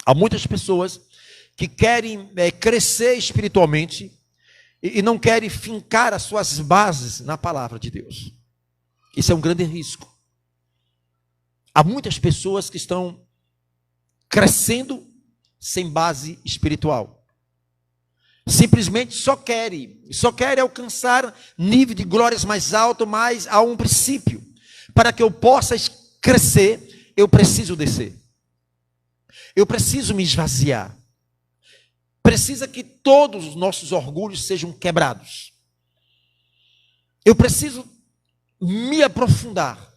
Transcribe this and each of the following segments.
Há muitas pessoas que querem crescer espiritualmente e não querem fincar as suas bases na palavra de Deus. Isso é um grande risco. Há muitas pessoas que estão crescendo sem base espiritual. Simplesmente só querem alcançar nível de glórias mais alto, mas há um princípio. Para que eu possa crescer, eu preciso descer. Eu preciso me esvaziar. Precisa que todos os nossos orgulhos sejam quebrados. Eu preciso me aprofundar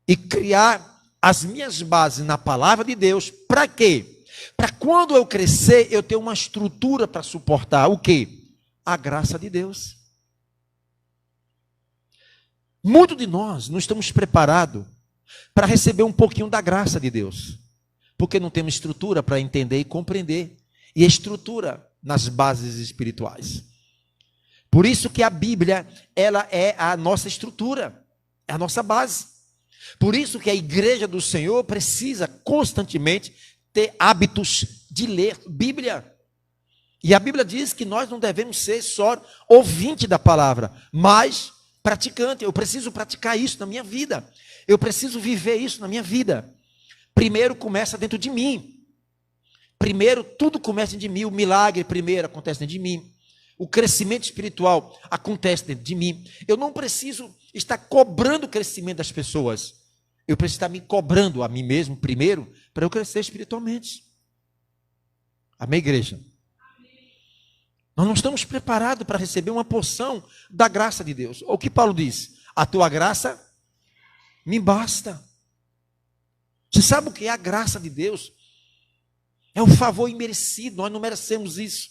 e criar as minhas bases na palavra de Deus. Para quê? Para quando eu crescer, eu ter uma estrutura para suportar o quê? A graça de Deus. Muitos de nós não estamos preparados para receber um pouquinho da graça de Deus, porque não temos estrutura para entender e compreender, e estrutura nas bases espirituais. Por isso que a Bíblia, ela é a nossa estrutura, é a nossa base. Por isso que a igreja do Senhor precisa constantemente ter hábitos de ler Bíblia. E a Bíblia diz que nós não devemos ser só ouvinte da palavra, mas praticante. Eu preciso praticar isso na minha vida. Eu preciso viver isso na minha vida. Primeiro começa dentro de mim. Primeiro tudo começa dentro de mim. O milagre primeiro acontece dentro de mim. O crescimento espiritual acontece dentro de mim. Eu não preciso estar cobrando o crescimento das pessoas. Eu preciso estar me cobrando a mim mesmo primeiro, para eu crescer espiritualmente. Amém, igreja? Nós não estamos preparados para receber uma porção da graça de Deus. O que Paulo diz? A tua graça me basta. Você sabe o que é a graça de Deus? É um favor imerecido, nós não merecemos isso.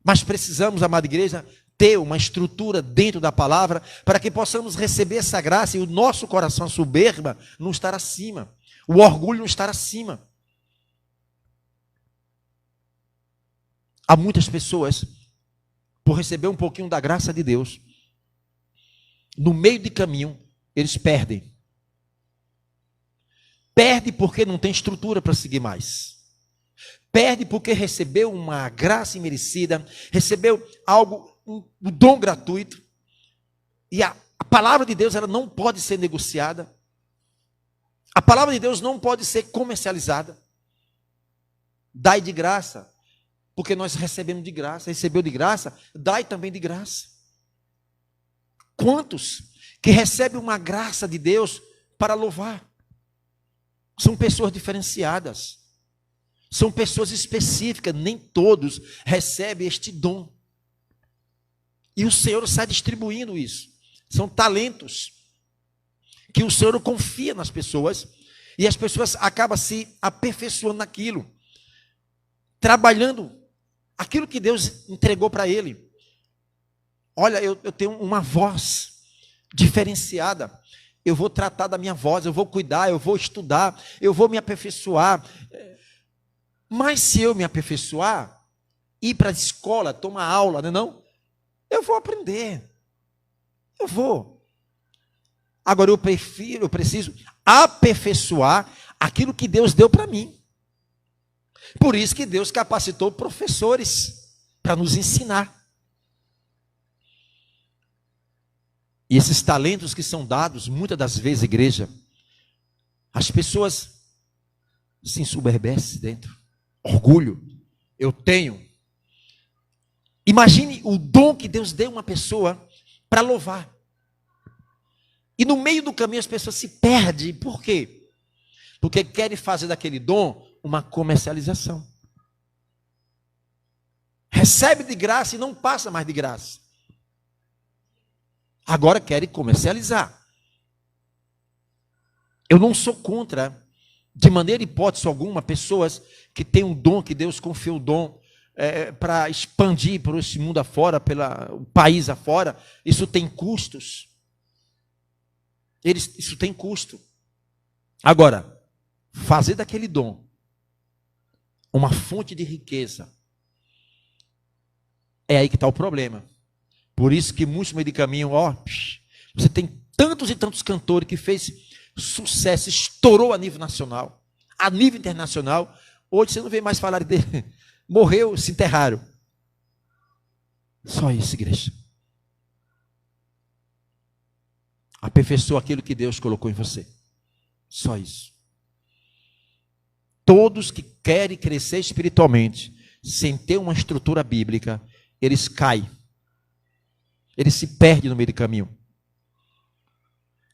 Mas precisamos, amada igreja, ter uma estrutura dentro da palavra, para que possamos receber essa graça e o nosso coração soberba não estar acima. O orgulho não estar acima. Há muitas pessoas, por receber um pouquinho da graça de Deus, no meio de caminho, eles perdem. Perde porque não tem estrutura para seguir mais. Perde porque recebeu uma graça imerecida, recebeu algo, um dom gratuito. E a palavra de Deus, ela não pode ser negociada. A palavra de Deus não pode ser comercializada. Dai de graça, porque nós recebemos de graça. Recebeu de graça, dai também de graça. Quantos que recebem uma graça de Deus para louvar? São pessoas diferenciadas. São pessoas específicas. Nem todos recebem este dom. E o Senhor sai distribuindo isso. São talentos que o Senhor confia nas pessoas, e as pessoas acabam se aperfeiçoando naquilo, trabalhando aquilo que Deus entregou para ele. Olha, eu tenho uma voz diferenciada, eu vou tratar da minha voz, eu vou cuidar, eu vou estudar, eu vou me aperfeiçoar. Mas se eu me aperfeiçoar, ir para a escola, tomar aula, não? Eu vou aprender. Eu vou. Agora eu preciso aperfeiçoar aquilo que Deus deu para mim. Por isso que Deus capacitou professores para nos ensinar. E esses talentos que são dados, muitas das vezes, igreja, as pessoas se ensoberbecem dentro. Orgulho. Eu tenho. Imagine o dom que Deus deu a uma pessoa para louvar. E no meio do caminho as pessoas se perdem. Por quê? Porque querem fazer daquele dom uma comercialização. Recebe de graça e não passa mais de graça. Agora querem comercializar. Eu não sou contra, de maneira hipótese alguma, pessoas que têm um dom, que Deus confiou o dom para expandir por esse mundo afora, pelo país afora. Isso tem custos. Isso tem custo. Agora, fazer daquele dom uma fonte de riqueza, é aí que está o problema. Por isso que muitos meio de caminho, você tem tantos e tantos cantores que fez sucesso, estourou a nível nacional, a nível internacional, Hoje você não vê mais falar dele. Morreu, se enterraram. Só isso, igreja. Aperfeiçoa aquilo que Deus colocou em você. Só isso. Todos que querem crescer espiritualmente, sem ter uma estrutura bíblica, eles caem. Eles se perdem no meio do caminho.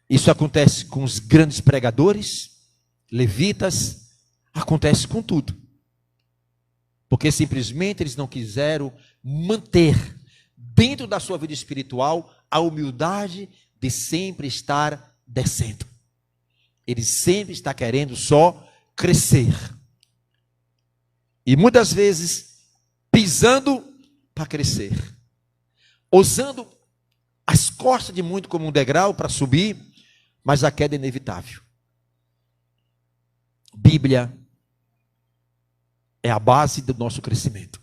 Isso acontece com os grandes pregadores, levitas, acontece com tudo. Porque simplesmente eles não quiseram manter dentro da sua vida espiritual a humildade de sempre estar descendo. Ele sempre está querendo só crescer. E muitas vezes pisando para crescer. Usando as costas de muito como um degrau para subir, mas a queda é inevitável. Bíblia é a base do nosso crescimento.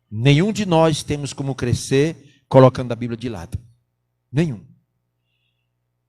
Nenhum de nós temos como crescer colocando a Bíblia de lado. Nenhum.